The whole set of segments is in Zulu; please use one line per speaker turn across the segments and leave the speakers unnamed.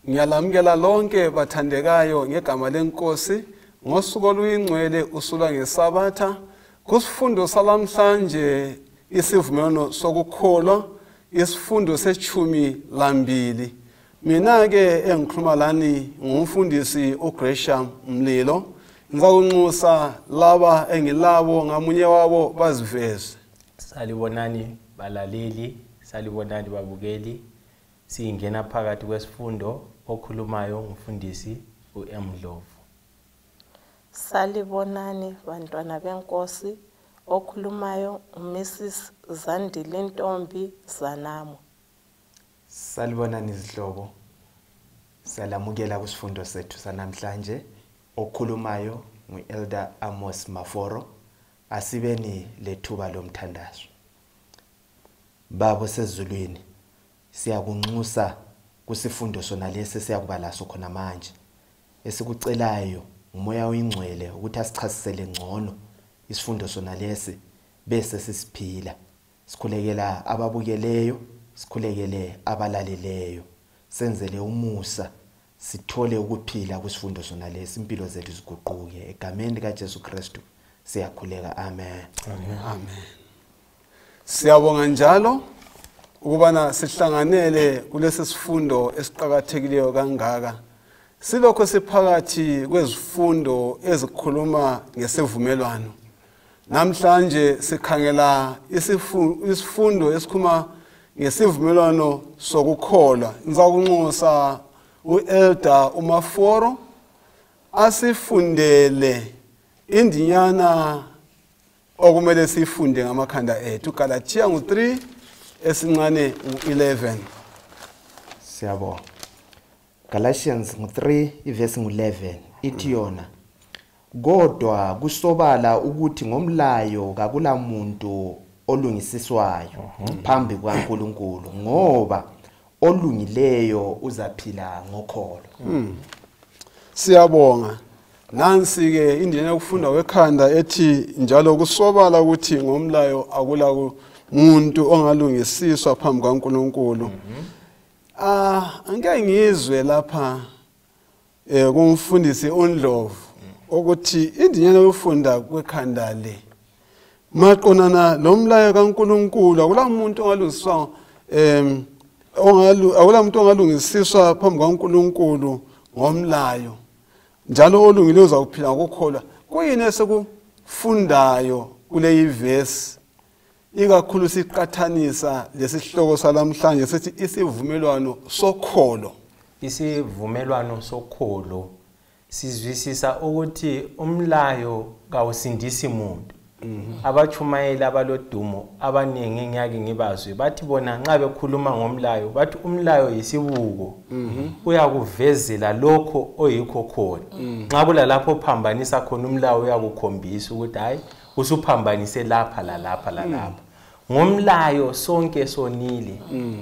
Ngiyalamukela lonke bathandekayo ngegama lenkosi ngosuku oluyingcwele usulwa ngesabatha kusifundo salamhlanje isivumelwano sokukholwa isifundo sechumi lambili. Mina ke engikhuluma lani ngumfundisi uGresham Mlilo. Ngizakunxusa laba engilabo ngamunye wabo baziveze.
Salibonani balaleli, salibonani babukeli. Singena phakathi kwesifundo okhulumayo ngumfundisi uMdlovu.
Salibonani bantwana benkosi, okhulumayo uMrs Zandile Ntombi Zanamo.
Salibonani izihlobo. Salamukela kusifundo sethu sanamhlanje okhulumayo nguElder Amos Maforo. Asibeni lethuba lomthandazo. Babo sezulwini, siyakunxusa kusifundo sona lesi siyakubala khona manje. Esikucelayo umoya oyingcwele ukuthi asichasisele ngcono isifundo sona lesi bese sisiphila. Sikhulekela ababukeleyo, sikhulekele abalaleleyo. Senzele umusa, sithole ukuphila kusifundo sona lesi, impilo zethu ziguquke egameni lika Jesu Kristu. Siyakhuleka, amen.
Amen. Siyabonga njalo ukubana sihlanganele kulesi sifundo esiqhakathekileyo kangaka. Silokho siphakathi kwezifundo ezikhuluma ngesivumelwano. Namhlanje sikhangela isifundo esikhuluma ngesivumelwano sokukholwa. Ngizakunxusa uElder uMaforo asifundele indinyana okumele sifunde ngamakhanda ethu. Galatia 3 esincane 11.
Siyabonga. Galatians 3 ivesi 11 ithi yona, kodwa kusobala ukuthi ngomlayo kakula muntu olungisiswayo phambi kwaNkulunkulu, ngoba olungileyo uzaphila ngokholo.
Siyabonga. Nansi ke indlela yokufunda wekhanda ethi njalo kusobala ukuthi ngomlayo akula umuntu ongalungisiswa phambi kwaNkulunkulu. Angeke ngizwe lapha kumfundisi uNdlovu ukuthi indlela yokufunda kwekhanda le maqonana lomlayo kaNkulunkulu akula umuntu ongalungisiswa akula umuntu ongalungisiswa phambi kwaNkulunkulu ngomlayo. Njalo olungile uzawuphila ngokukholwa. Kuyini esikufundayo kule ivesi ikakhulu siqathanisa lesihloko salamhlanje sithi isivumelwano sokholo.
Isivumelwano sokholo sizwisisa ukuthi umlayo kawusindisi umuntu. Abachumayeli abalodumo abaningi ngiyake ngibazwe bathi bona nxa bekhuluma ngomlayo bathi umlayo yisibuko uyakuvezela lokho oyikho khona. Nxa kulalapho phambanisa khona umlayo uyakukhombisa ukuthi hayi usuphambanise lapha lalapha lalapha. Ngomlayo sonke sonile,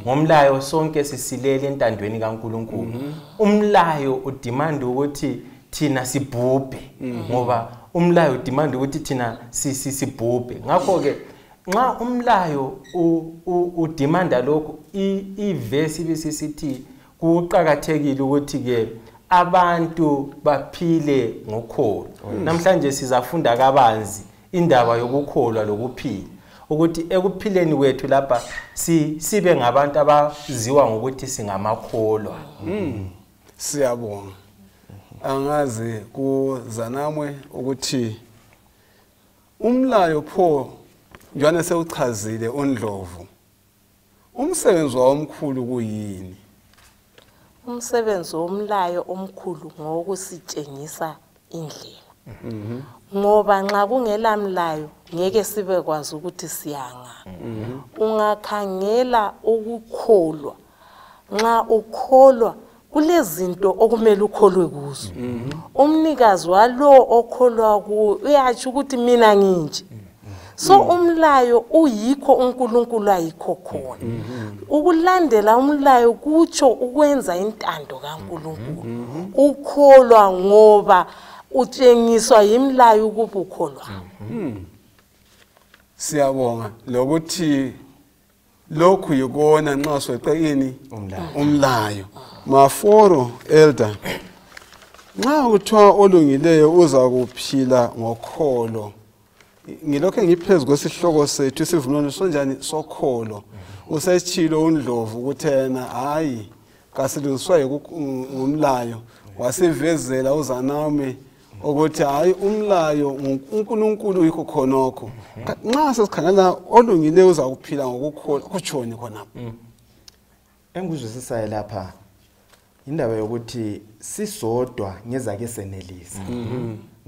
ngomlayo sonke sisilele entandweni kaNkulunkulu. Umlayo udimanda ukuthi thina sibhubhe, ngoba umlayo udimanda ukuthi thina sibhubhe. Ngakho ke nxa umlayo udimanda lokho, ivesi bisisithi kuqhakathekile ukuthi ke abantu baphile ngokholo. Namhlanje sizafunda kabanzi indaba yokukholwa lokuphila, ukuthi ekuphileni kwethu lapha sibe ngabantu abaziwa ngokuthi singamakholwa.
Siyabonga. Angazi kuzanamwe ukuthi umlayo pho njana sewuchazile uNdlovu. Umsebenzi omkhulu kuyini?
Umsebenzi womlayo omkhulu ngokusitshengisa indlela. Ngoba nxa kungela mlayo ngeke sibe kwazi ukuthi siyanga. Ungakhangela ukukholwa. Nxa ukholwa kulezinto okumele ukholwe kuzo. Umnikazi walo okholwa kuwo uyathi ukuthi mina nginje. So umlayo uyikho uNkulunkulu ayikho khona. Ukulandela umlayo kutsho ukwenza intando kaNkulunkulu. Ukholwa ngoba utshengiswa yimlayo ukuba ukholwa.
Siyabonga lokuthi lokhu yikona nxa sweqe ini umlayo. Maforo elder. Nxa kuthiwa olungileyo uza kuphila ngokholo. Ngilokho ngiphezulu kwesihloko sethu isivumelwano sonjani sokholo. Usechilo uNdlovu ukuthi yena hayi kasilungiswa ngumlayo wasivezela uZanami ukuthi hayi umlayo uNkulunkulu yikho khonokho. Nxa sesikhangela olungileyo uza kuphila ngokukholwa kutshoni khona.
Engikuzwisisayo lapha indaba yokuthi sisodwa ngezake senelisa.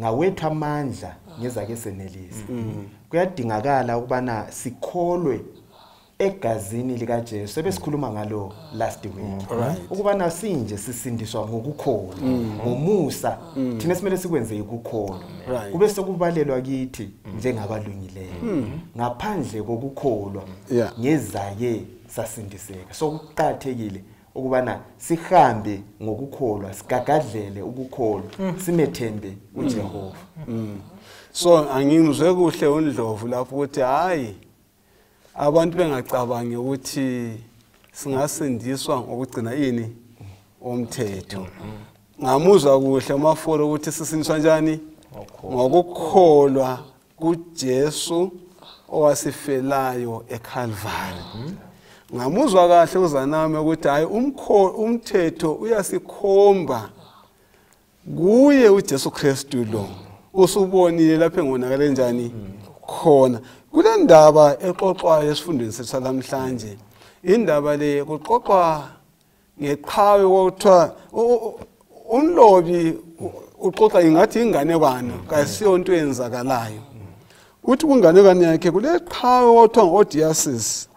Ngawethu amandla ngezake senelisa. Kuyadingakala ukubana sikholwe egazini lika Jesu. Sebesikhuluma ngalo last week. Ukubana sinje sisindiswa ngokukholwa, ngomusa. Thina simele sikwenze ukukholwa. Kube sokubalelwa kithi njengabalungileyo. Ngaphandle kokukholwa ngezake sasindiseka. So kuqathekile ukubana sihambe ngokukholwa, sigagadlele ukukholwa, simethembe uJehova.
So angingizwe kuhle uNdlovu lapho ukuthi hayi abantu bengacabangi ukuthi singasindiswa ngokugcina ini umthetho. Ngamuzwa kuhle Maforo ukuthi sisindiswa kanjani ngokukholwa kuJesu owasifelayo eCalvary. Ngamuzwa kahle uZanami ukuthi hayi umthetho uyasikhomba kuye uJesu Kristu lo. Usubonile lapha engonakale njani khona. Kule ndaba exoxwayo esifundweni sethu namhlanje. Indaba le kuxoxwa ngeqhawe okuthiwa umlobi uxoxa ingathi inganekwane kayisiyo into eyenzakalayo. Uthi kunganekwane yakhe kule qhawe okuthiwa ngoDiasis.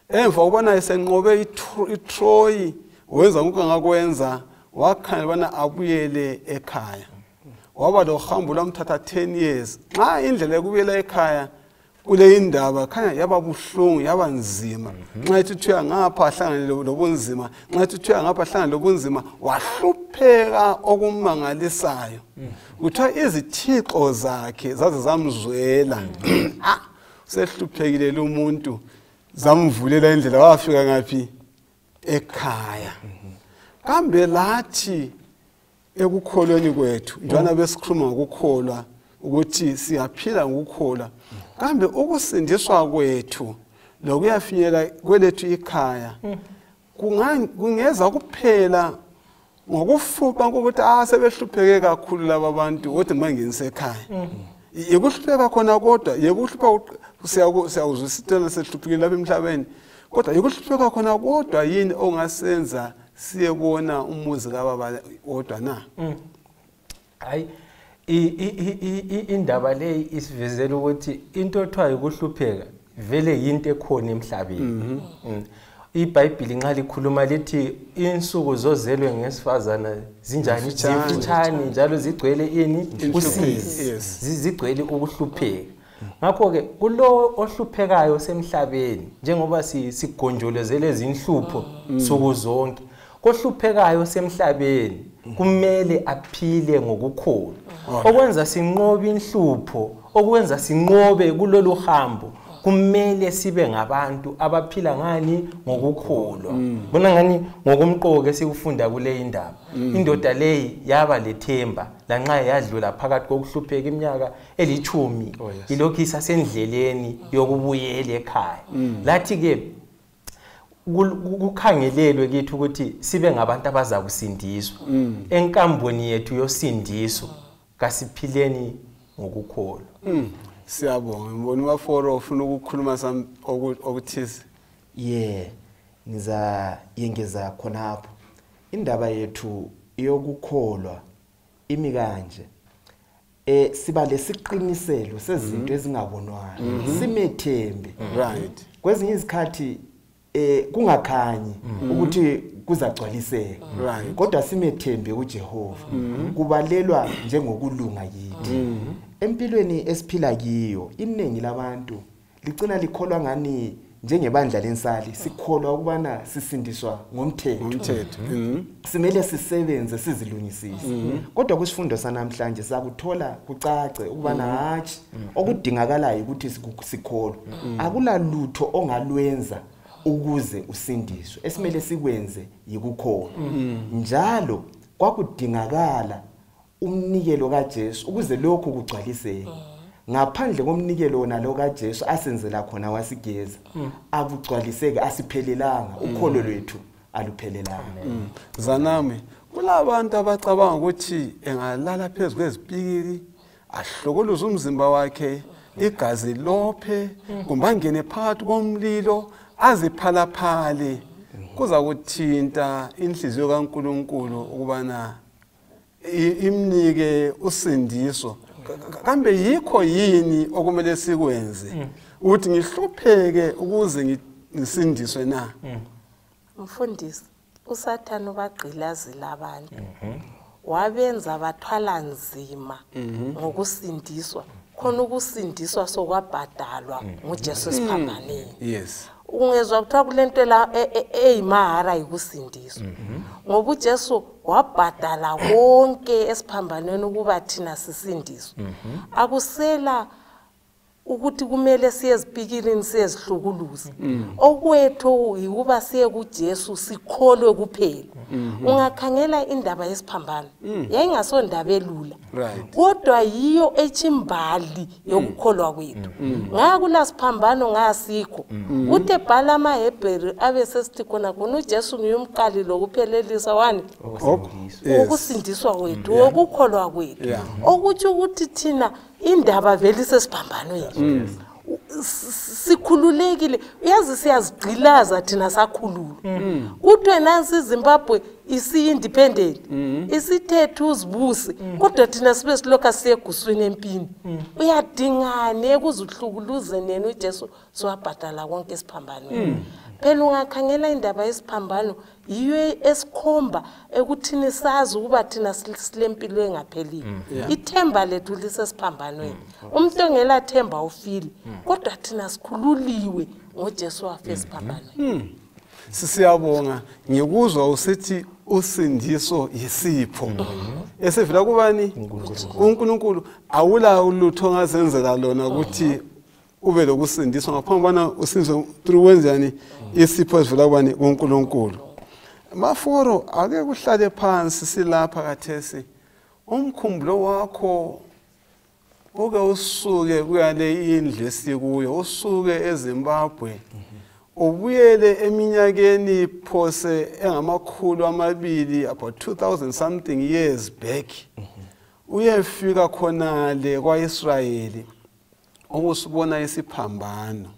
Emva ubona esenqobe iTroy wenza ngokungakwenza wakhanya bana abuyele ekhaya. Waba lo hambo lamthatha 10 years. Xa indlela ekubuyela ekhaya kule indaba khanya yaba buhlungu yaba nzima. Nxa ethuthuya ngapha ahlangane lobunzima, nxa ethuthuya ngapha ahlangane lobunzima wahlupheka okumangalisayo. Uthiwa izithixo zakhe zaze zamzwela. Sehluphekile lo muntu. Zamvulela indlela wafika ngaphi ekhaya. Kambe lathi ekukholweni kwethu njana besikhuluma ngokukholwa ukuthi siyaphila ngokukholwa. Kambe ukusindiswa kwethu lokuyafinyela kwelethu ikhaya kungeza kuphela ngokufuqa ukuthi sebehlupheke kakhulu laba bantu kodwa mangenise ekhaya. Yekuhlupheka khona kodwa yekuhlupheka siyakuzwisisana sehluphekile lapha emhlabeni kodwa yekuhlupheka khona kodwa yini ongasenza siyebona umuzi kaBaba kodwa na.
Hayi indaba le isivezela ukuthi into othiwa ukuhlupheka vele yinto ekhona emhlabeni. iBhayibheli nxa likhuluma lithi insuku zozelwe ngesifazana zinjani zimfitshane njalo zigcwele ini usizi zigcwele ukuhlupheka. Ngakho ke kulo ohluphekayo semhlabeni njengoba sigonjolozele izinhlupho sokuzonke kohluphekayo semhlabeni kumele aphile ngokukholwa okwenza sinqobe inhlupho okwenza sinqobe kulolu hambo kumele sibe ngabantu abaphila ngani ngokukholwa. Bona ngani ngokumqoke sikufunda kule indaba indoda leyi yaba lethemba lanxa yadlula phakathi kokuhlupheka iminyaka eli10 ilokhu isasendleleni yokubuyela ekhaya. Lathi ke kukhangelelwe kithi ukuthi sibe ngabantu abaza kusindiswa enkamboni yethu yosindiso kasiphileni ngokukholwa.
Siyabonga ngibona uMaforo ufuna ukukhuluma okuthize.
Yengeza khonapho indaba yethu yokukholwa imi kanje siba lesiqiniselo sezinto ezingabonwayo simethembe
Right.
kwezinye izikhathi kungakhanyi ukuthi kuzagcwaliseka kodwa simethembe uJehova kubalelwa njengokulunga yithi. Empilweni esiphila kiyo iningi labantu licina likholwa ngani njengebandla lensali sikholwa ukubana sisindiswa ngomthetho. Simele sisebenze sizilungisise kodwa kusifundo sanamhlanje sakuthola kucace ukubana hathi okudingakalayo ukuthi sikholwa akulalutho ongalwenza ukuze usindiswe. Esimele sikwenze yikukholwa. Njalo kwakudingakala umnikelo kaJesu ukuze lokho kugcwaliseke. Ngaphandle komnikelo wona lo kaJesu asenzela khona wasigeza, akugcwaliseke asiphelelanga, ukholo lwethu aluphelelanga.
Zanami kulabantu abacabanga ukuthi engalala phezulu kwezipikili ahlokoluza umzimba wakhe igazi lophe kumbe angene phakathi komlilo aziphalaphala kuza kuthinta inhliziyo kaNkulunkulu ukubana imnike usindiso. Kambe yikho yini okumele sikwenze ukuthi ngihlupheke ukuze ngisindiswe na?
Mfundisi, uSathane ubagqilazela abantu. Wabenza bathwala nzima ngokusindiswa. Khona ukusindiswa sokwabhadalwa nguJesu esiphambaneni.
Yes.
Ungezwa kuthiwa kulento la eyimahara yikusindiswa. Ngoba uJesu wabhadala konke esiphambaneni ukuba thina sisindiswe. Akusela ukuthi kumele siyezipikilini siyezihlukuluza. Okwethu ukuba siye kuJesu sikholwe kuphela. Ungakhangela indaba yesiphambano yayingasondaba elula. Kodwa yiyo echimbali yokukholwa kwethu. Ngakula siphambano ngasikho. Uthe bhala amaHebheru abe sesithi khona uJesu ngiyumqali lokuphelelisa wani ukusindiswa kwethu ukukholwa kwethu. Okuthi ukuthi thina indaba vele sesiphambanweni. Sikhululekile, uyazi siyazigqilaza thina sakhulula. Kuthiwe nansi iZimbabwe isi-independent, isithethe uzibuse, kodwa thina sibe siloka siyeguswini empini. Uyadingane ekuzuhlukuluze nena uJesu siwabhadala konke esiphambanweni. Phela ungakhangela indaba yesiphambano yiyo esikhomba ekuthini sazi ukuba thina silempilo engapheliyo. Ithemba lethu lisesiphambanweni. Umuntu ongela themba ufile, kodwa thina sikhululiwe ngoJesu wafa esiphambanweni.
Sisiyabonga ngikuzwa usithi usindiso yisipho. Esivela kubani? uNkulunkulu awula ulutho ngazenzela lona ukuthi ube lokusindiswa ngaphambi bana usinzwe through wenzani isipho esivela kubani kuNkulunkulu. Maforo ake kuhlale phansi silapha kathesi umkhumbulo wakho uke usuke kuyale indlu esikuyo usuke eZimbabwe ubuyele eminyakeni phose engamakhulu amabili about 2000 something years back uyefika khonale kwaIsrayeli ukusibona isiphambano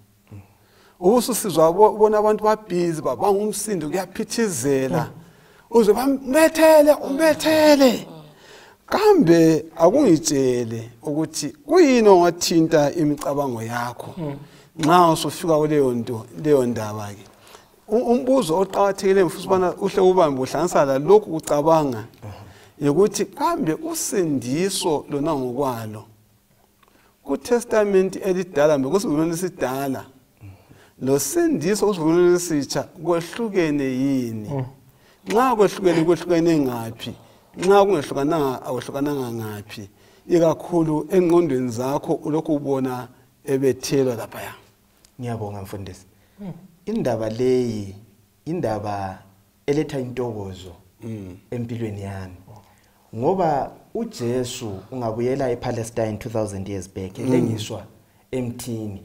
ususizwa bona abantu babhizi babanga umsindo kuyaphithizela uze bambethele kambe akungitshele ukuthi kuyini ongathinta imicabango yakho nxa usufika kuleyo ndaba ke umbuzo oqhakathekile mfuthu bana uhle ubambe uhlanganisana lokhu kucabanga ukuthi kambe usindiso lona ngokwalo kuTestament elidala mekusivumelwano esidala lo sindiso kusivumelwano esitsha kwehlukene yini nxa kwehlukene ngaphi nxa kungehlukananga awehlukananga ngaphi ikakhulu engqondweni zakho ulokhu ubona ebethelwa lapha ya.
Ngiyabonga mfundisi. Indaba leyi indaba eletha intokozo empilweni yami ngoba uJesu ungabuyela ePalestine 2000 years back elengiswa emthini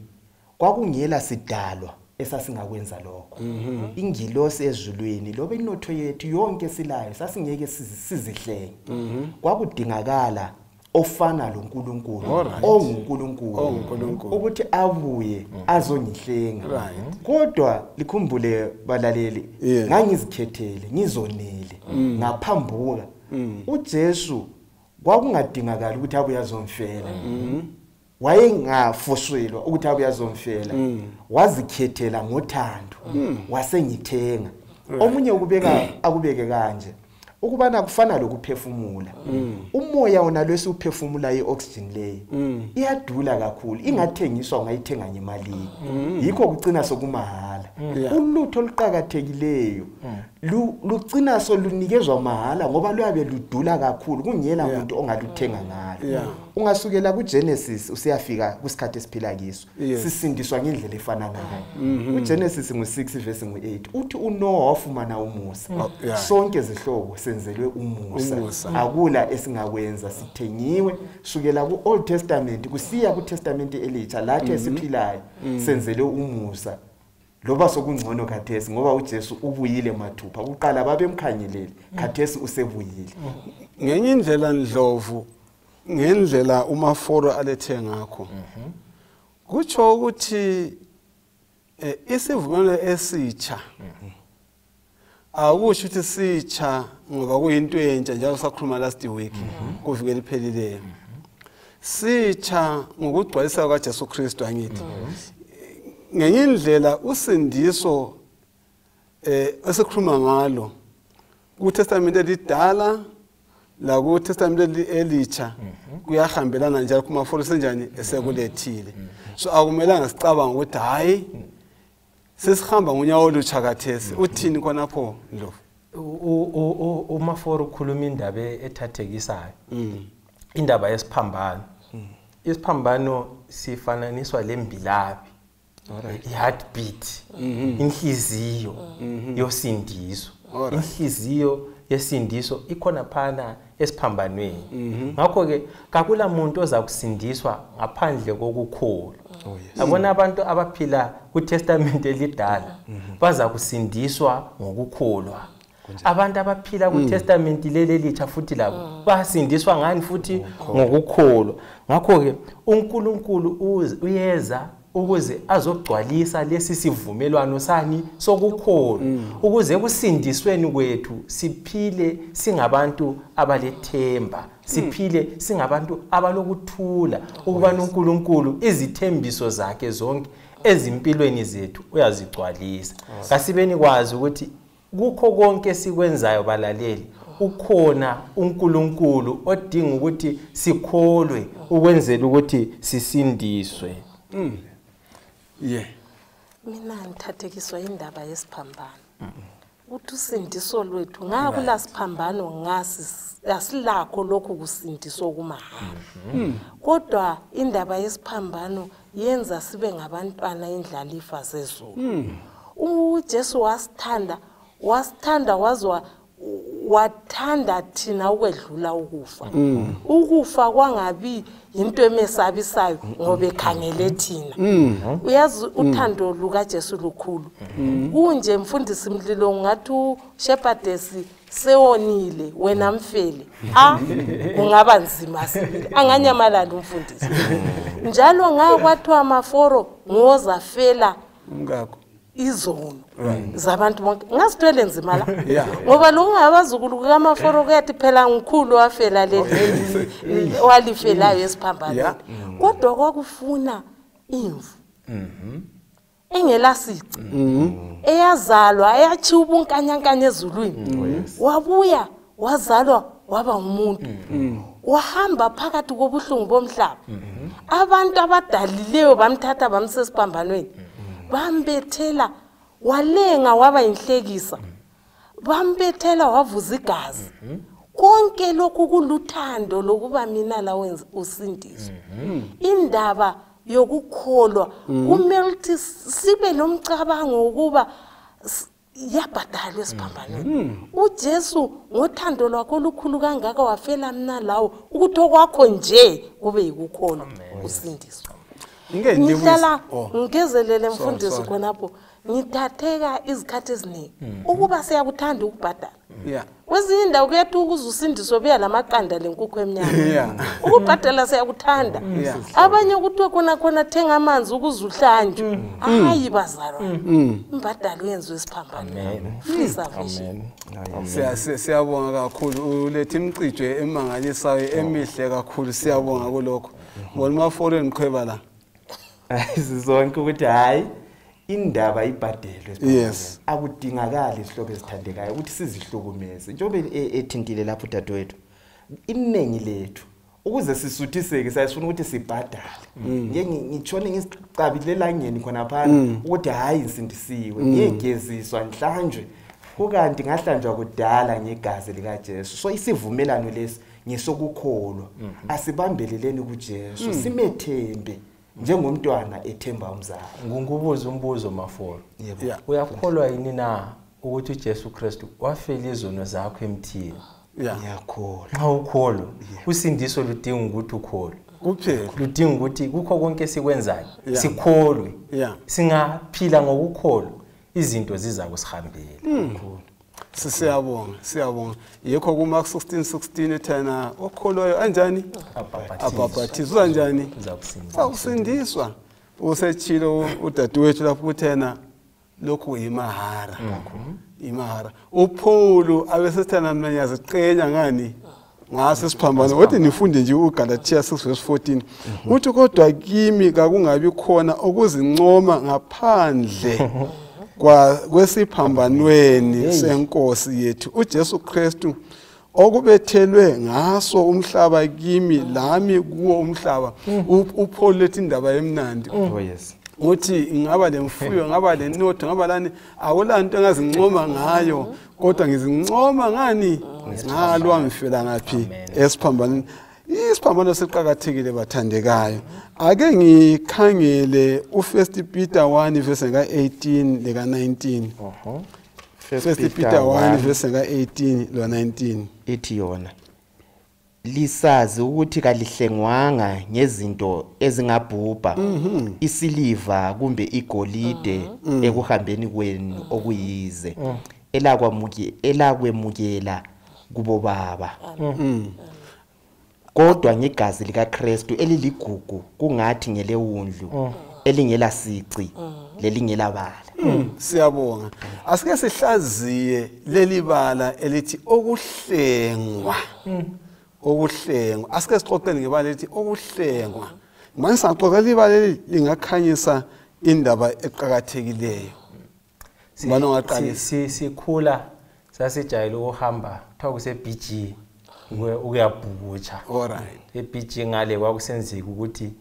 kwakungela sidalwa esasingakwenza lokho. Ingilosi ezulwini lobe inotho yethu yonke silayo sasingeke sizihlenge. Kwakudingakala ofana loNkulunkulu onguNkulunkulu ukuthi abuye azongihlenga. Kodwa likhumbule balaleli ngangizikhethele ngizonile ngaphambuka uJesu kwakungadingakala ukuthi abuye azomfela. Wayengafoselwa ukuthi abuye azomfela. Wazikhethela ngothando wasengithenga. Omunye akubeke kanje ukubana kufana lokuphefumula umoya wona lwesiuphefumula ioxygen leyo iyadula kakhulu ingathengiswa ungayithenga ngemalini yikho kucina sokumahala ulutho oluqhakathekileyo lucina solunikezwa mahala ngoba luyabe ludula kakhulu kungela umuntu ongaluthenga ngalo ungasukela kuGenesis usiyafika kusikhathi esiphila kiso sisindiswa ngendlela efana nayo uGenesis ngo6 verse ngo8 uthi uNoah wafumana umusa sonke izihlobo senzelwe umusa akula esingakwenza sithengiwe sukela kuOld Testament kusiya kuTestament elitsha lathi esiphilayo senzelwe umusa loba sokungcono khathesi ngoba uJesu ubuyile mathupha uqala babemkhangelele khathesi usebuyile
ngenye indlela Ndlovu ngendlela uMaforo alethe ngakho kutsho ukuthi isivumelwano esitsha akusho ukuthi sitsha ngoba kuyinto entsha njalo sakhuluma last week kuvikela iphelileyo sitsha ngokugcwalisa kwaJesu Kristu angithi ngenye indlela usindiso esikhuluma ngalo kuTestament elidala la kuTestament elitsha kuyahambelana njalo kuMaforo senjani esekulethile so akumelanga sicabanga ukuthi hayi sesihamba ngonyawo olutsha kathesi uthini khonapho Ndlovu
uMaforo ukhuluma indaba ethathekisayo indaba yesiphambano isiphambano sifananiswa lembilabi heartbeat inhliziyo yosindiso inhliziyo yesindiso ikhona phana esiphambanweni ngakho ke kakula muntu oza kusindiswa ngaphandle kokukholwa abona abantu abaphila kuTestament elidala baza kusindiswa ngokukholwa abantu abaphila kuTestament leli elitsha futhi labo basindiswa ngani futhi ngokukholwa ngakho ke uNkulunkulu uyeza ukuze azogcwalisa lesi sivumelwano sani sokukholwa ukuze kusindisweni kwethu siphile singabantu abalethemba siphile singabantu abalokuthula ukuba uNkulunkulu izithembiso zakhe zonke ezimpilweni zethu uyazigcwalisa kasibeni kwazi ukuthi kukho konke sikwenzayo balaleli ukhona uNkulunkulu odinga ukuthi sikholwe ukwenzela ukuthi sisindiswe
mina ngithathekiswa indaba yesiphambano uthi usindiso lwethu ngakula siphambano ngasi asilakho lokhu kusindiswa kumahala kodwa indaba yesiphambano yenza sibe ngabantwana indlalifa zezulu uJesu wasithanda wazwa wathanda thina ukwedlula ukufa ukufa kwangabi into emesabisayo ngoba ekhangele thina uyazi uthando lukaJesu lukhulu kunje mfundisi Mlilo ngathi uShepherdess sewonile wena mfele kungaba nzima sibili anganyamalala umfundisi njalo ngakwathwa amaforo ngozafela
ngakho
izono zabantu bonke ngasithwele nzima la ngoba lo ngabazukulu kaMaforo kuyathi phela ngikhulu wafela leli walifelayo esiphambano kodwa kwakufuna imvu engela sici eyazalwa eyathi ubunkanyankanya ezulwini wabuya wazalwa waba umuntu wahamba phakathi kobuhlungu bomhlaba abantu abadalileyo bamthatha bamsesiphambanweni bambethela walenga waba inhlekisa bambethela wavuza igazi konke lokhu kuluthando lokuba mina la wenza usindiso indaba yokukholwa kumele ukuthi sibe nomcabango ukuba yabhadalwa esiphambanweni uJesu ngothando lwakho olukhulu kangaka wafela mina lawo ukuthi okwakho nje kube yikukholwa usindiso ngihlala ngezelele mfundisi khonapho ngithatheka izikhathi eziningi ukuba siyakuthanda ukubhadala kwezinye indawo kuyathi ukuze usindiswe buya lamaqanda lenkukhu emnyama ukubhadala siyakuthanda abanye ukuthi khona thenga amanzi ukuze uhlanjwe hayi bazalwa imbadalo yenziwe esiphambanweni free salvation
siyabonga kakhulu ulethe imicijwe emangalisayo emihle kakhulu siyabonga kulokho ngoba Maforo engiqhweba la
sizonke ukuthi hayi indaba ibhadelwe
Yes.
akudingakali isihloko esithandekayo ukuthi sizihlukumeze njengoba ethintile lapho dadewethu iningi lethu ukuze sisuthiseke sayifuna ukuthi sibhadale ngitshone ngisicabilelangeni khona phana ukuthi hayi insindisiwe ngiyegeziswa nhlanjwe kukanti ngahlanjwa kudala ngegazi lika Jesu so isivumelano lesi ngisokukholwa asibambeleleni kuJesu simethembe njengomntwana ethemba umzali
Ngingubuza umbuzo Mafolo.
Yeah.
Uyakholwa yini na ukuthi uJesu Kristu wafela izono zakho emthini?
Yeah.
ngiyakholwa
Xa ukholwa, usindiso ludinga ukuthi ukholwe.
Kuphela.
Ludinga ukuthi kukho konke sikwenzayo,
Yeah.
sikholwe.
Yeah.
Singaphila ngokukholwa, izinto ziza kusihambela.
Siyabonga. Yikho kuMark 16:16 ethana okholwayo anjani? Abhabhathizwa kanjani? Zakusindiswa. Usetshilo udadewethu lapho uthena lokhu yimahara. Imahara. uPaul abesethana mina ngiyaziqenya ngani? Ngaso siphambano kodwa nifunde nje uGalatia 6:14 uthi kodwa kimi kakungabi khona okuzincoma ngaphandle kwesiphambanweni senkosi yethu uJesu Kristu okubethelwe ngaso umhlaba kimi lami kuwo umhlaba uPaul lethi indaba emnandi
yes
uthi ngaba lemfuyo ngaba lenotho ngaba lani akulanto engazincoma ngayo kodwa ngizincoma ngani ngalo angifela ngaphi esiphambanweni isiphambano siqhakathekile bathandekayo ake ngikhangele uFirst Peter 1 verse ka18 leka 19 First Peter 1 verse ka18 lo 19
ithi yona lisazi ukuthi kalihlengwanga ngezinto ezingabhubha isiliva kumbe igolide ekuhambeni kwenu okuyize elakwemukela kubo baba kodwa ngegazi lika Kristu eliligugu kungathi ngelewundlu elingela sici lelingela bala
siyabonga asike sihlaziye leli bala elithi okuhlengwa asike sixoxele ngebala elithi okuhlengwa manje saqoqa libala leli lingakhanyisa indaba eqhakathekileyo Mbano ngaqalisa
sikhula sasijayele ukuhamba kuthiwa kuseBG ukuyabhukutsha
alright
eBG ngale kwakusenzeka ukuthi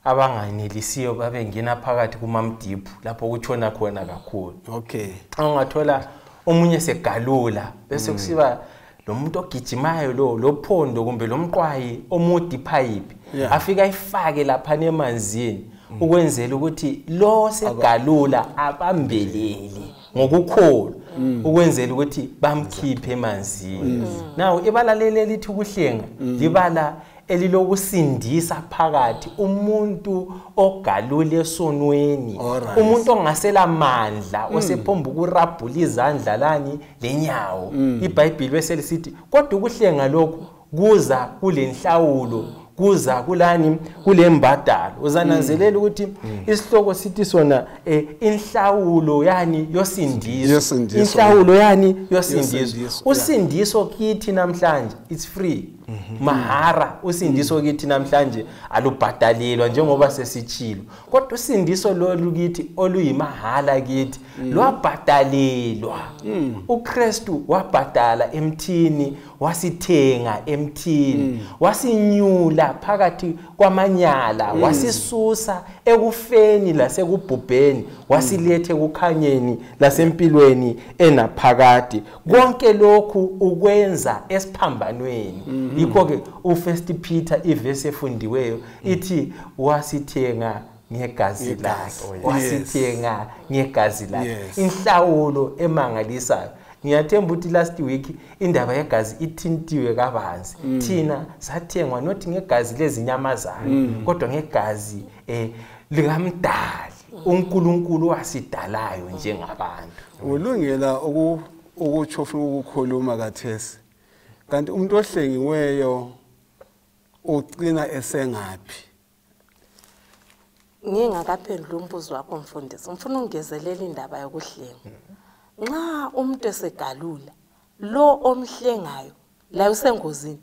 abanganelisiyo babengena phakathi kumamdiphu lapho kutshona khona kakhulu
okay
angathola omunye segalula bese kusiba lo muntu ogijimayo lo phondo kumbe lo mqwayi omudi pipe afika ifake lapha emanzini ukwenzela ukuthi lo segalula abambelele ngokukholwa ukwenzela ukuthi bamkhiphe emanzini now ibala leli lithi ukuhlenga libala elilokusindisa phakathi umuntu ogalule esonweni umuntu ongasela amandla osephomba ukurabhula izandla lani lenyawo iBhayibheli bese lisithi kodwa ukuhlenga lokho kuza kulenhlawulo kuza kulani kulembadalo uzananzelela ukuthi isihloko sithi sona inhlawulo yani yosindiso inhlawulo yani yosindiso usindiso kithi namhlanje it's free mahara usindiso kithi namhlanje alubhadalelwa njengoba sesichilo kodwa usindiso lo kithi oluyimahala kithi lwabhadalelwa uKristu wabhadala emthini wasithenga emthini wasinyula phakathi kwamanyala wasisusa ekufeni lasekubhubheni wasilethe kukhanyeni lasempilweni enaphakade konke lokhu ukwenza esiphambanweni yikho ke uFirst Peter iverse efundiweyo ithi wasithenga ngegazi lakhe wasithenga ngegazi lakhe inhlawulo emangalisayo ngiyathemba ukuthi last week indaba yegazi ithintiwe kabanzi thina sathengwa not ngegazi lezinyamazana kodwa ngegazi likamdali uNkulunkulu wasidalayo njengabantu
ulungela ukutsho ukukhuluma kathesi kanti umuntu ohlengiweyo ucina esengaphi
ngingakaphendula umbuzo wakho mfundisi ngifuna ungezelela indaba yokuhlenga nxa umuntu esegalula lo omhlengayo la usengozini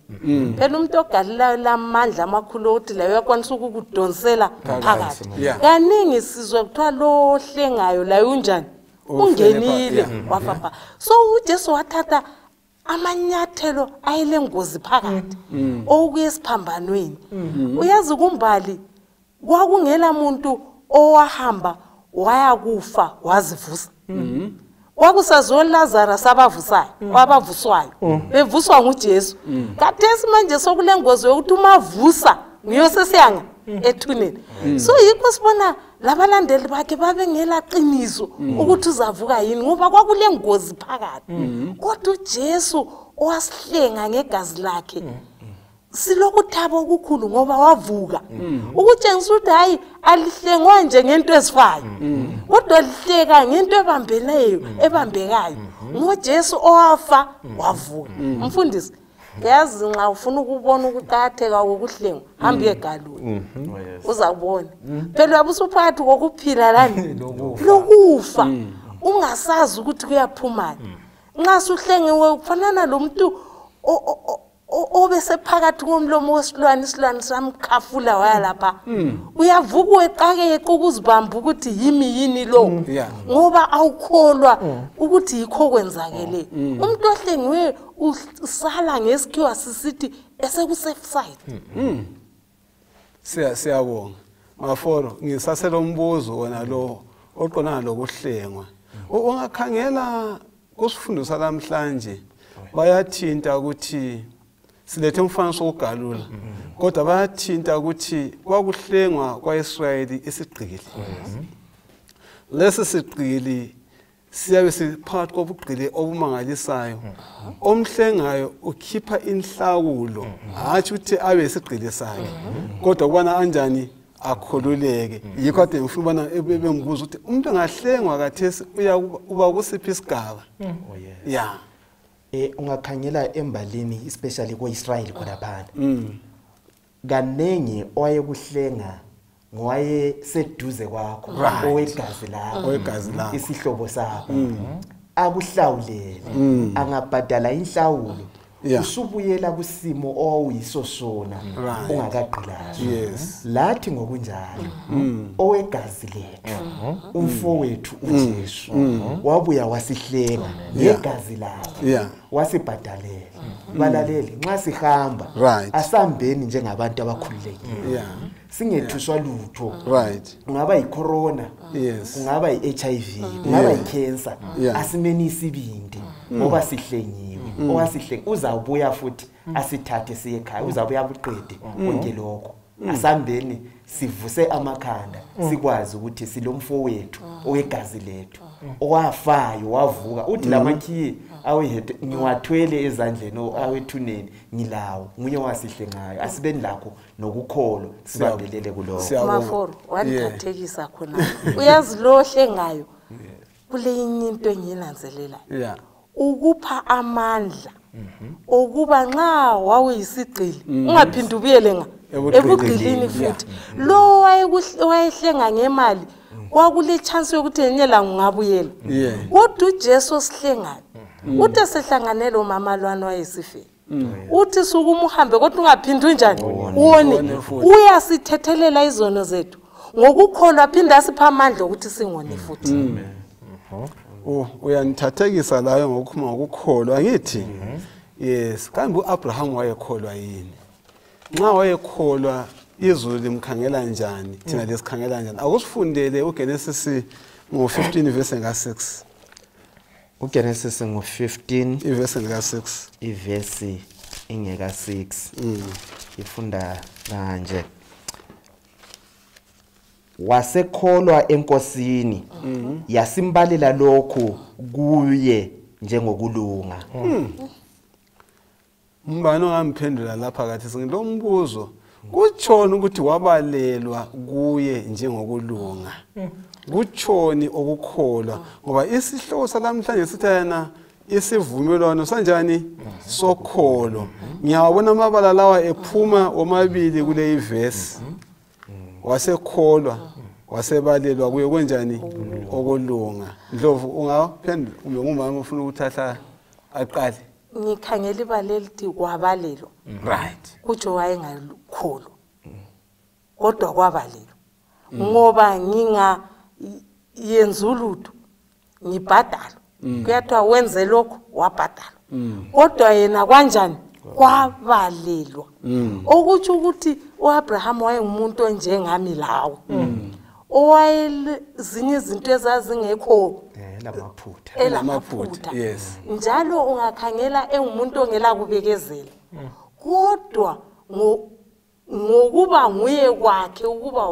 phela umuntu ogalelayo lamandla amakhulu ukuthi la uyakwanisa ukukudonsela phakathi
Yeah.
kaningi sizwe kuthiwa lo hlengayo la unjani ungenile wafapha so uJesu wathatha amanyathelo ayile ngozi phakathi okuye esiphambanweni uyazi kumbali kwakungela muntu owahamba waya kufa wazivusa kwakusazo Lazarus abavusayo wabavuswayo bevuswa nguJesu kathesi manje sokulengozi yokuthi umavusa ngiyosesiyanga ethuneni so yikho sibona labalandeli bakhe babengela qiniso ukuthi uzavuka yini ngoba kwakulengozi phakathi kodwa uJesu owasihlenga ngegazi lakhe silokuthaba okukhulu ngoba wavuka ukutshengisa ukuthi hayi alihlengwa nje ngento ezifayo kodwa lihleka ngento ebambekayo ngoJesu owafa wavuka mfundisi yazi nxa ufuna ukubona ukuqatheka kokuhlengwa hamba egaluni uzabona phela uyabusuphakathi kokuphila lani lokufa ungasazi ukuthi kuyaphuma nxa suhlengiwe ufanana lo muntu obese phakathi komlomo wesilwane isilwane samkhafula waya lapha uyavuka weqakeke ukuzibamba ukuthi yini lo ngoba awukholwa ukuthi yikho kwenzakele umuntu ohlengiwe usala ngesikhiwa sisithi eseku-safe side
siyabonga maforo ngisasela umbuzo wona lo oqonana lokuhlengwa ungakhangela kusifundo salamhlanje bayathinta ukuthi silethe umfaniso wokugalula kodwa bayathinta ukuthi kwakuhlengwa kwaIsrayeli isigqili lesi sigqili siyabe siphakathi kobugqili obumangalisayo omhlengayo ukhipha inhlawulo hathi ukuthi abe isigqili sakhe kodwa kubona kanjani akhululeke yikho ade ngifuna ubona bengibuza ukuthi umuntu engahlengwa kathesi uba kusiphi isigaba yeah
ungakhangela embalini especially koIsrael khona phana kanengi owayekuhlenga ngowaye seduze kwakho owegazi lakho isihlobo sakho akuhlawulele angabhadala inhlawulo usubuyela kusimo owayiso sona ungakaqhilazi lathi ngokunjalo owegazi lethu umfowethu uJesu wabuya wasihlenga ngegazi lakhe wasibhadalela balaleli nxa sihamba asambeni njengabantu abakhululekile singethuswa lutho kungaba yicorona kungaba yiHIV kungaba yicancer asimeni isibindi ngoba sihlengiwe owasihlenga uzabuya futhi asithathe siye ekhaya uzabuya buqede konke lokho asambeni sivuse amakhanda sikwazi ukuthi silomfowethu owegazi lethu owafayo wavuka uthi lamakhiye awehede ngiwathwele ezandleni awethuneni ngilawo munye wasihlengayo asibeni lakho nokukholo sibambelele kuloko
maforo wanithathekisa khona uyazi lo hlengayo kule into engiyinanzelela ukupha amandla ukuba nxa wawuyisigqili ungaphindi ubuyele ebugqilini futhi lo wayehlenga ngemali kwakule chance yokuthi ngenyela ngingabuyela kodwa uJesu osihlengayo uthi sehlanganele umamalwane wayesifile uthi sukumuhambe kodwa ungaphindi unjani uone uyasithethelela izono zethu ngokukholwa phinda sipha amandla ukuthi singone futhi
uyanithathekisa layo ngokukholwa ngithi yes kambe uAbraham wayekholwa yini nxa wayekholwa izulu limkhangela njani thina lesikhangela njani akusifundele uGenesis ngo15 verse nga6
uGenesis ngo15
iverse nga6
iverse ingeka6 ifunda kanje wasekholwa enkosini yasimbalela lokho kuye njengokulunga
mbani ongamphendula lapha kathi singilo mbuzo kutshona ukuthi wabalelwa kuye njengokulunga kutshoni okukholwa ngoba isihloko salamhlanje sithana isivumelwano sanjani sokholo ngiyabona amabala lawa ephuma omabili kule iverse wasekholwa wasebalelwa kuye kwenjani okulunga Ndlovu ungaphendula ube ngumama ufuna ukuthatha aqale
ngikhangela ibali elithi kwabalelo
right
kutsho wayengakholwa kodwa kwabalelo ngoba yenza ulutho ngibhadala kuyathiwa wenze lokho wabhadala kodwa yena kanjani kwabalelwa okutsho ukuthi uAbraham wayengumuntu onjengami lawe owayezinye izinto ezazingekho
lamaphutha yes
njalo ungakhangela engumuntu ongela kubekezela kodwa ngokuba nguye kwakhe ukuba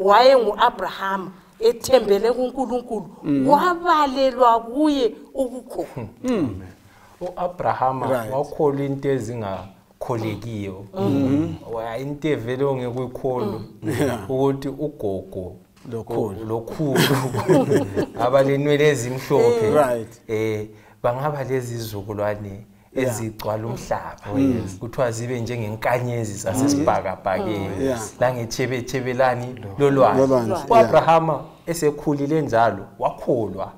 waye nguAbraham ethembele kuNkulunkulu wabalelwa kuye ukukhona
uAbraham wakholwa into ezingakholekiyo into evele ongekuyikholwa ukuthi ugogo lokhulu abalenwele ezimhlophe bangaba lezi izukulwane ezigcwala umhlaba kuthiwa zibe njengenkanyezi sasesibhakabhakeni la ngechebechebelani lolwandle uAbraham esekhulile njalo wakholwa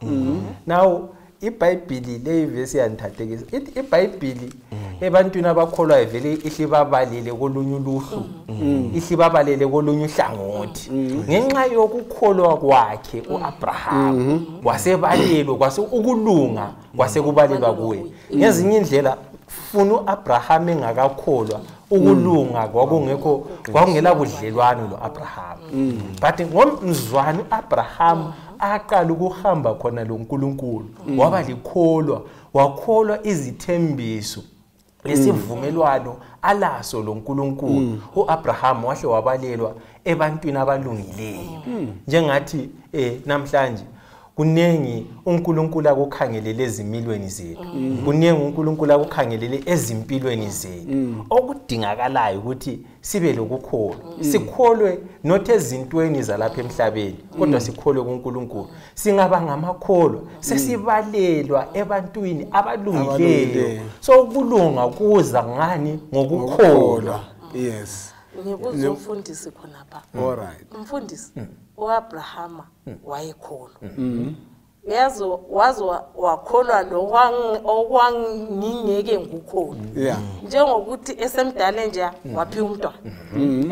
now iBhayibheli leyivesi yanithathekisa iBhayibheli ebantwini abakholwa ivele ihlibabalele kolunye uluhlu ihlibabalele kolunye uhlangothi ngenxa yokukholwa kwakhe uAbraham wasebalelwa kwase ukulunga kwase kubalelwa kuye ngezinye indlela funa uAbraham engakakholwa ukulunga kwakungela budlelwano loAbraham but ngomzwana uAbraham aqala ukuhamba khona lo nkulunkulu waba likholwa wakholwa izithembiso lesivumelwano alaso lo nkulunkulu uAbraham wahle wabalelwa ebantwini abalungileyo njengathi namhlanje kunengi uNkulunkulu akukhangelele ezimilweni zethu kunengi uNkulunkulu akukhangelele ezimpilweni zethu okudingakalayo ukuthi sibe lokukholwa sikholwe not ezintweni zalapha emhlabeni kodwa sikholwe kuNkulunkulu singaba ngamakholwa sesibalelwa ebantwini abalungileyo so ukulunga kuza ngani ngokukholwa
yes
ngibuza umfundisi khona pha
alright
umfundisi uAbraham wayekholwa yazo wakholwa lo okwangingeke ngukholwa njengokuthi esemdala nje waphi umntwana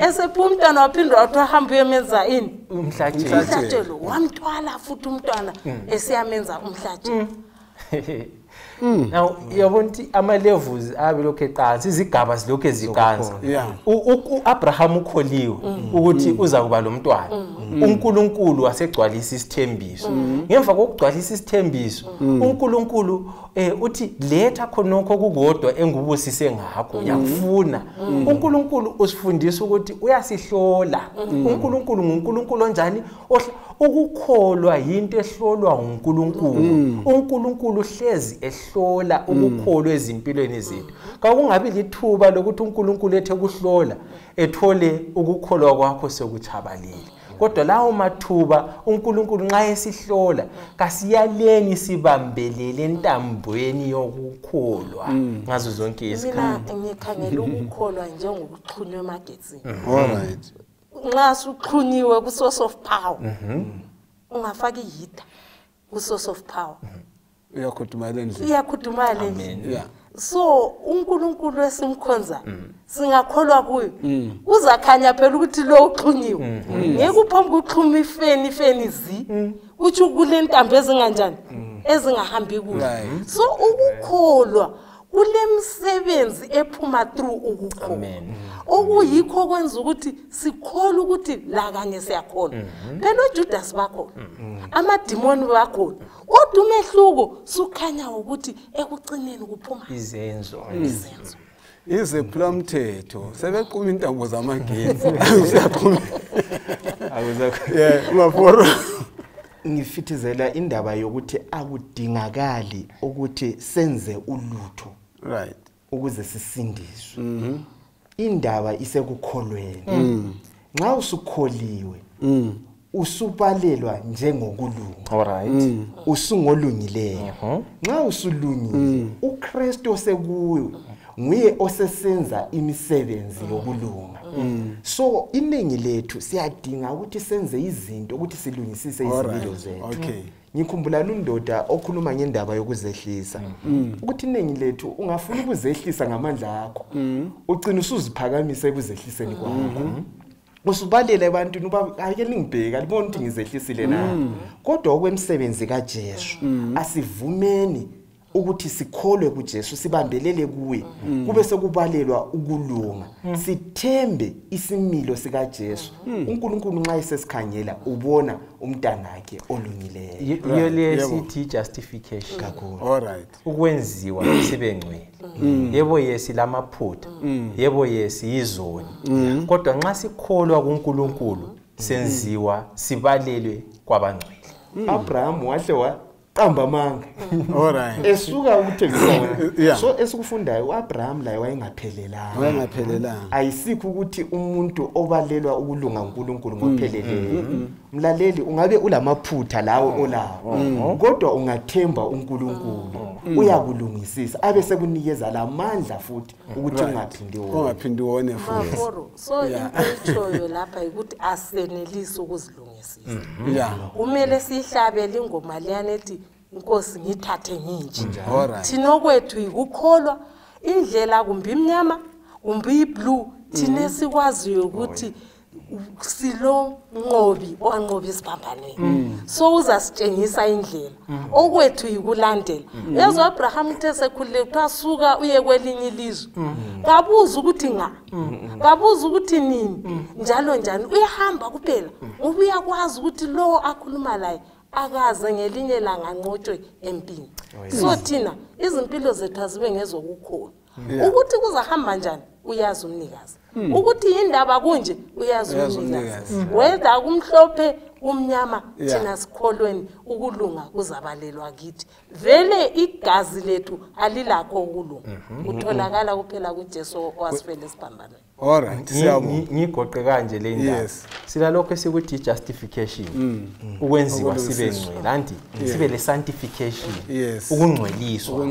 esephi umntwana waphinda wathi ahamba uyemenza ini umhlatshelo wamthwala futhi umntwana esiyamenza umhlatshelo
now yabona ukuthi ama levels abelokho eqansi izigaba zilokho eziqansi uAbraham ukholiwe ukuthi uza kuba lo mntwana uNkulunkulu wasegcwalisa isithembiso ngemva kokugcwalisa isithembiso uNkulunkulu uthi letha khonokho kukodwa engubusise ngakho yakufuna uNkulunkulu usifundisa ukuthi uyasihlola uNkulunkulu nguNkulunkulu onjani ukukholwa into ehlolwa uNkulunkulu uNkulunkulu hlezi ehlola ukukholwa ezimpilweni zethu kakungabi lithuba lokuthi uNkulunkulu ethe kuhlola ethole ukukholwa kwakho sekuchabalile kodwa lawo mathuba uNkulunkulu nxa esihlola kasiyaleni sibambelele entambweni yokukholwa ngazo zonke izikhathi
mina ngikhangela ukukholwa njengokuxhunywa emagetsini
alright
nxa suxhunyiwe ku source of power ungafaka ihita ku source of power
uyakhudumala endlini
iyakhudumala endlini so uNkulunkulu esimkhonza singakholwa kuyo uzakhanya phela ukuthi lo uxhunyiwe ngeke uphambe ukuxhuma ifeni uthi kule ntambo ezinganjani ezingahambi kuhle so ukukholwa kulemsebenzi ephuma through ukukholwa okuyikho kwenza ukuthi sikholwe ukuthi la kanye siyakholwa phela uJudas bakholwa amadimoni bakholwa kodwa umehluko sukhanya ukuthi ekucineni kuphuma
izenzo
izephula umthetho sebeqhuma intambo zamagetsi siyaqhuma maforo
ngifithizela indaba yokuthi akudingakali ukuthi senze ulutho
right
ukuze sisindiswe indaba isekukholweni nxa usukholiwe usubalelwa njengokulunga
alright
usungolungileyo nxa usulungile uKristu osekuwe nguye osesenza imisebenzi yokulunga. So iningi lethu siyadinga ukuthi senze izinto ukuthi silungisise izimilo zethu.
Okay.
Ngikhumbula lundoda okhuluma ngendaba yokuzehlisa ukuthi iningi lethu ungafuna ukuzehlisa ngamandla akho ugcina usuziphakamisa ekuzehliseni kwakho. Usubalela ebantwini uba ake ningibheka libona ukuthi ngizehlisile na. Kodwa okwemsebenzi kaJesu asivumeni ukuthi sikholwe kuJesu sibambelele kuye kube sekubalelwa ukulunga sithembe isimilo sika Jesu. uNkulunkulu nxa isesikhangela ubona umntana wakhe olungileyo.
Iyo lesithi justification
Kakhulu.
Alright.
ukwenziwa sibe ngcwele. Yebo yesi lamaphutha, yebo yesi izoni. Kodwa nxa sikholwa kuNkulunkulu senziwa sibalelwe kwabangcwele.
Abraham wahle qamba amanga.
Alright.
Esuka ukuthengisa
Yeah.
so esikufundayo uAbraham la wayengaphelelanga.
Wayengaphelelanga.
Ayisikho ukuthi umuntu obalelwa ukulunga uNkulunkulu ngopheleleyo. Mlaleli ungabe ulamaphutha lawo olawo kodwa ungathemba uNkulunkulu uyakulungisisa abe sekunikeza lamandla futhi ukuthi
ungaphindi wone futhi.
Maforo, so into lapha ukuthi asenelisi ukuzilungisisa.
Yeah.
Kumele sihlabele ingoma liyana ethi inkosi ngithathe nginje.
Alright.
Thina kwethu ikukholwa indlela kumbe imnyama kumbe iblue thina sikwaziyo ukuthi silo ngobi onqobi isibambaneni. So uzasitshengisa indlela okwethu ikulandela. Yezo Abraham uthe sekhulile kwasuka uye kwelinye ilizwe. Kabuza ukuthi kabuza ukuthi nini njalo njani uyahamba kuphela ngoba uyakwazi ukuthi lo akhuluma laye akaze ngelinye langa nqotshwe empini. So thina izimpilo zethu azibe ngezokukholwa ukuthi kuzahamba njani uyazi umnikazi. Ukuthi indaba kunje uyazi umnikazi. Whether kumhlophe umnyama thina sikholweni ukulunga kuzabalelwa kithi. Vele igazi lethu alilakho ukulunga. Utholakala kuphela kuJesu owasifela isibambano.
Alright. Siyabonga.
Ngigoqe kanje le ndaba.
Yes.
Sila lokho esikuthi justification. Ukwenziwa sibe ngcwele anti sibe le sanctification.
Yes.
Ukungcweliswa.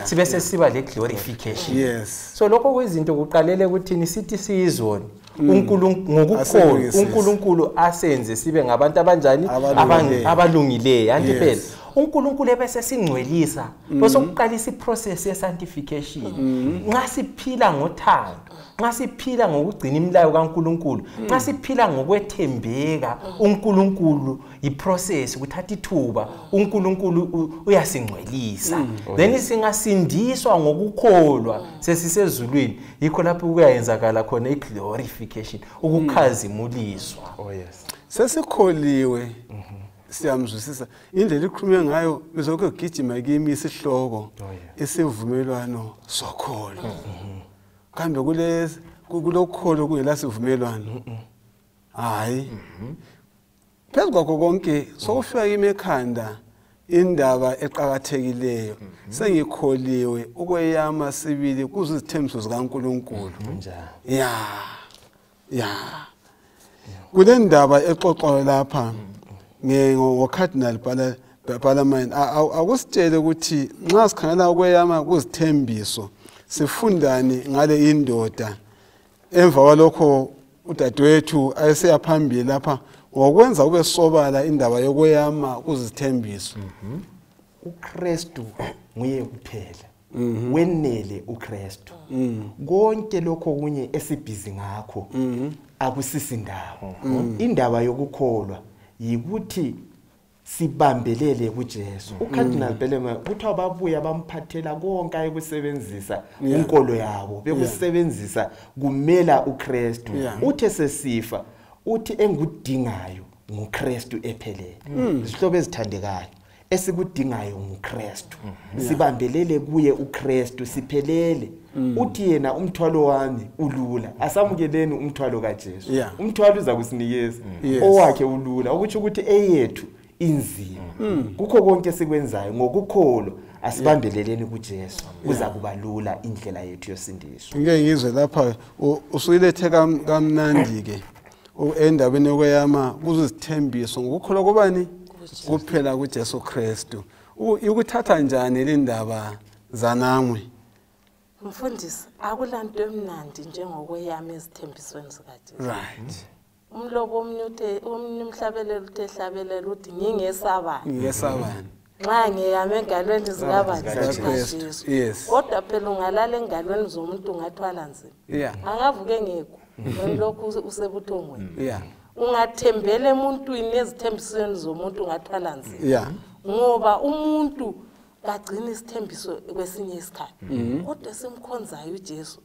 Sibe sesiba le glorification.
Yes.
So lokho kwezinto kuqalele ukuthi sithi siyizona uNkulunkulu asenze sibe ngabantu abanjani abalungileyo anti phela uNkulunkulu ebese singcwelisa bese ukuqalisa iprocess ye sanctification nxa siphila ngothando nxa siphila ngokugcina imilayo kaNkulunkulu nxa siphila ngokwethembeka uNkulunkulu iprocess ukuthatha ithuba uNkulunkulu uyasingcwelisa then singasindiswa ngokukholwa sesisezulwini yikho lapho kuyayenzakala khona iglorification ukukhazimuliswa.
Oh yes.
Sesikholiwe siyamzwisisa indlela ikhulume ngayo bizokho gijima kimi isihloko isivumelwano sokholo. Kambe kulokholo kungela sivumelwano. Hayi. Phezu kwakho konke sokufika kimi ekhanda indaba eqhakathekileyo. Sengikholiwe ukweyama sibili kuzizithembiso zikaNkulunkulu. Ya. Kule ndaba exoxwayo lapha ngoCardinal Balamain akusitshele ukuthi nxa sikhangela ukweyama kuzithembiso sifundani ngale indoda emva kwalokho udadewethu ayeseyaphambili lapha ngokwenza kube sobala indaba yokweyama kuzithembiso.
uKristu nguye kuphela. Wenele uKristu. Konke lokho kunye esibhizi ngakho akusisi ndawo. Indaba yokukholwa yikuthi sibambelele kuJesu. uCardinal Belema uthi ababuya bamphathela konke ayekusebenzisa inkolo yabo bekusebenzisa kumela uKristu. Uthe sesifa uthi engudingayo nguKristu ephelele. Isihlobo ezithandekayo esikudingayo nguKristu. Sibambelele kuye uKristu siphelele. Uthi yena umthwalo wami ulula. Asamukeleni umthwalo kaJesu. Umthwalo uza kusinikeza owakhe ulula ukuthi eyethu inzima. Kukho konke sikwenzayo ngokukholwa asibambeleleni kuJesu kuza kuba lula indlela yethu yosindiswa.
Ngeke ngizwe lapha usuyilethe kamnandi ke endabeni yokweyama kuzizithembiso ngokukholwa kubani kuphela kuJesu Kristu. Ukuthatha njani le ndaba zanamwe?
Mfundisi, akulanto emnandi njengokweyama ezithembisweni zikaJesu.
Right.
Umlobo omnye umhlabelelo utehlabelela uthi ngingesabani.
Ngesabani.
Nxa ngiyame engalweni zikaJesu.
Yes.
Kodwa phela ungalala engalweni zomuntu ungathwala nzima.
Yeah.
Angavuke ngekho. Lokhu usebuthongweni.
Yeah.
Ungathembele emuntwini ezithembisweni zomuntu ungathwala nzima.
Yeah.
Ngoba umuntu kagcina isithembiso kwesinye isikhathi. Kodwa simkhonzayo uJesu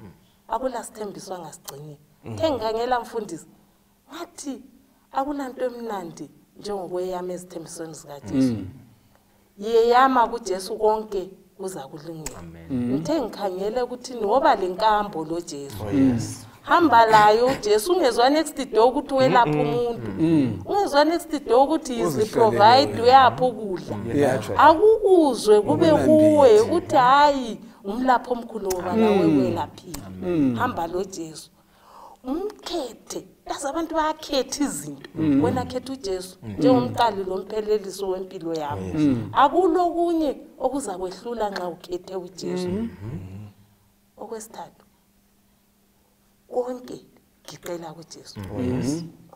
akula sithembiso angasigcini. Ngengangela mfundisi. Ngathi akulanto emnandi njengokweyama ezithembisweni zikaJesu. Yeyama kuJesu konke kuza kulungela. Ngithe ngikhangele ukuthi ngoba lenkambo lo Jesu.
Yes.
Hamba layo uJesu ungezwa next door ukuthi welapha umuntu. Ungezwa next door ukuthi is provide uyapha ukudla. Akukuzwe kube kuwe uthi hayi umlapho omkhulu ngoba nawe welaphile. Hamba lo Jesu. Umkhethe yazi abantu bayakhetha izinto wena khetha uJesu njengomqali lompheleliso wempilo yakho akulokunye okuza kwehlula nxa ukhethe uJesu okwesithathu konke ngicela kuJesu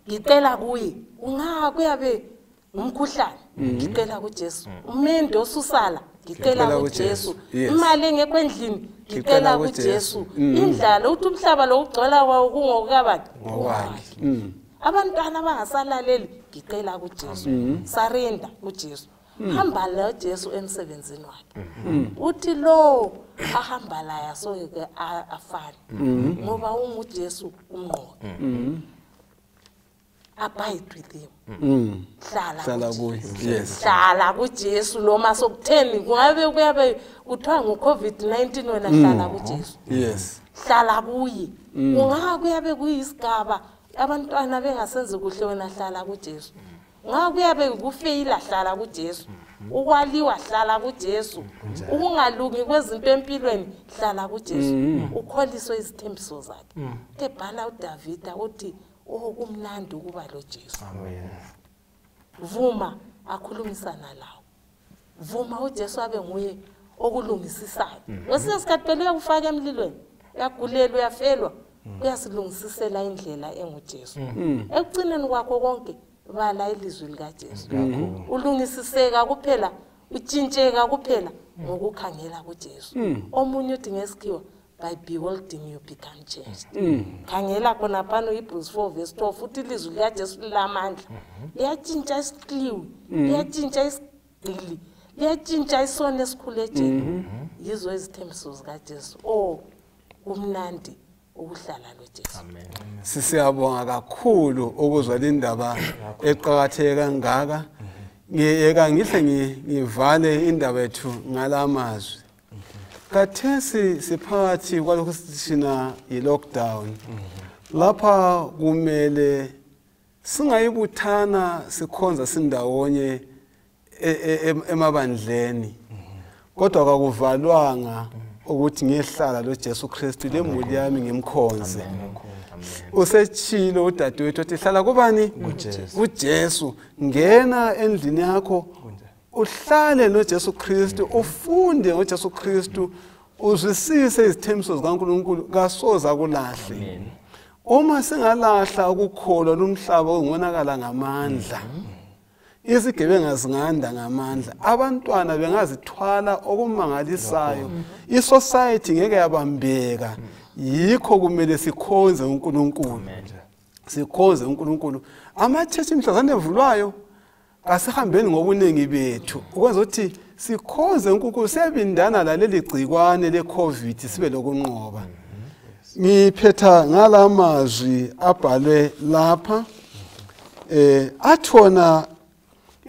ngicela kuye ungakuyabe umkhuhlane ngicela kuJesu umendo osusala ngicela kuJesu imali engekho endlini ngicela kuJesu indlala uthi umhlaba lo ugcola kwawo kungokabani ngokwakhe abantwana abangasalaleli ngicela kuJesu surrender kuJesu hamba la uJesu emsebenzini wakhe uthi lo ahamba la yasoke afana ngoba unguJesu umnqobo abide with him hlala
kuye. Yes.
hlala kuJesu noma sokutheni kungabe kuyabe kuthiwa nguCovid-19 wena hlala kuJesu
Yes.
hlala kuye kungakuyabe kuyisigaba abantwana bengasenzi kuhle wena hlala kuJesu ngakuyabe ukufeyila hlala kuJesu ukwaliwa hlala kuJesu ukungalungi kwezinto empilweni hlala kuJesu ukholiswe izithembiso zakhe ebhala uDavida uthi kumnandi ukuba lo Jesu vuma akhulumisana lawo vuma uJesu abe nguye okulungisisayo wesinye isikhathi phela uyakufaka emlilweni uyagulela uyafelwa uyasilungisisela indlela enguJesu ekucineni kwakho konke bala ilizwi likaJesu ulungisiseka kuphela utshintsheka kuphela ngokukhangela kuJesu omunye uthi ngesikhiwa by beholding you become changed khangela khona phano Hebrews 4:12 futhi ilizwi likaJesu lilamandla liyatshintsha isikliwi liyatshintsha isigqili liyatshintsha isona esikhulejeni yizo izithembiso zikaJesu kumnandi ukuhlala loJesu
Amen.
Sisiyabonga kakhulu ukuzwa indaba eqhakatheke kangaka ngiyeka ngihle ngivale indaba yethu ngalamazwi kathesi siphakathi kwalokho sithina i-lockdown lapha kumele singayibuthana sikhonza sindawonye emabandleni kodwa akuvalwanga ukuthi ngihlala lo Jesu Kristu lemuli yami ngimkhonze usetshilo udadewethu uthi hlala kubani kuJesu ngena endlini yakho uhlale no Jesu Kristu ufunde ngoJesu Kristu uzwisise izithembiso zikaNkulunkulu kasoza kulahle uma singalahla ukukholwa lumhlaba ongonakala ngamandla izigebenga zinganda ngamandla abantwana bengazithwala okumangalisayo isociety ngeke yabambeka yikho kumele sikhonze uNkulunkulu sikhonze uNkulunkulu ama-church mhlazane evulwayo kasihambeni ngobunengi bethu ukwenza ukuthi sikhonze uNkulunkulu sebindana laleli gcikwane leCovid sibe lokunqoba ngiphetha ngalamazwi abhalwe lapha athona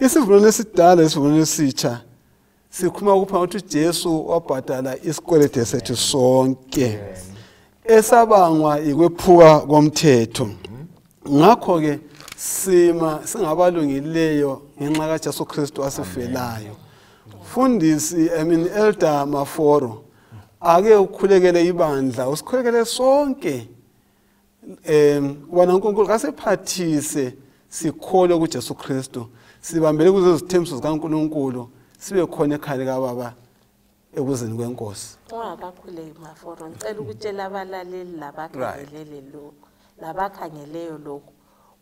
isivumelwano esidala isivumelwano esitsha sikhuluma kupha ukuthi uJesu wabhadala isikwelede sethu sonke esabangwa ikwephuka komthetho ngakho ke singabalungileyo ngenxa kaJesu Kristu asifelayo fundisi Elder Maforo ake ukhulekele ibandla usikhulekele sonke wana uNkulunkulu kasephathise sikhole kuJesu Kristu sibambele kuzo izithembiso zikaNkulunkulu sibe khona ekhaya kaBaba ekuzeni kwenkosi.
Ungakakhuleki Maforo, ngicela ukutshela abalaleli labakhangelele lokho, labakhangeleyo lokho.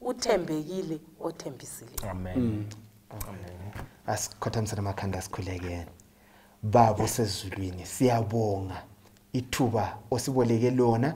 Uthembekile othembisileyo.
Amen.
Asikhothamsana amakhanda sikhulekene. Baba osezulwini, siyabonga ithuba osiboleke lona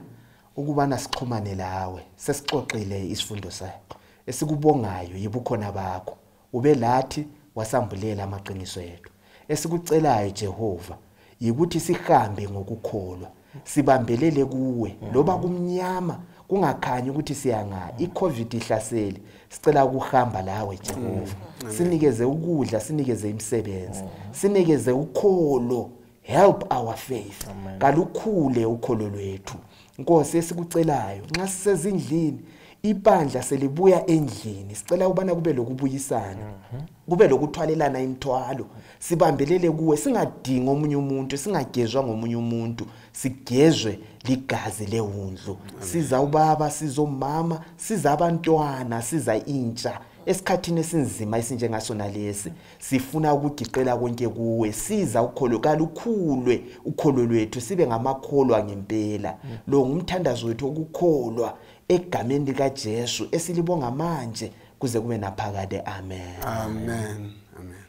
ukubana sixhumane lawe. Sesixoxile isifundo sakho. Esikubongayo yibukhona bakho. Ube lathi wasambulela amaqiniso ethu. Esikucelayo Jehova yikuthi sihambe ngokukholwa. Sibambelele kuwe loba kumnyama kungakhanyi ukuthi siyanga iCovid ihlasele. Sicela ukuhamba lawe Jehova. Sinikeze ukudla, sinikeze imisebenzi, sinikeze ukholo. Help our faith. Kalukhule ukholo lwethu. Nkosi esikucelayo nxa sisezindlini ibandla selibuya endlini, sicela ubana kube lokubuyisana, kube lokuthwalelana imithwalo. Sibambelele kuwe, singadinga omunye umuntu, singagezwa ngomunye umuntu, sigezwe ligazi lewundlu. Siza ubaba, siza umama, siza abantwana, siza intsha. Esikhathini esinzima esinjengasona lesi, sifuna ukugiqela konke kuwe. Siza ukholo kalukhulwe ukholo lwethu, sibe ngamakholwa ngempela. Lo ngumthandazo wethu okukholwa egameni likaJesu esilibonga manje kuze kube naphakade. Amen.
Amen. Amen.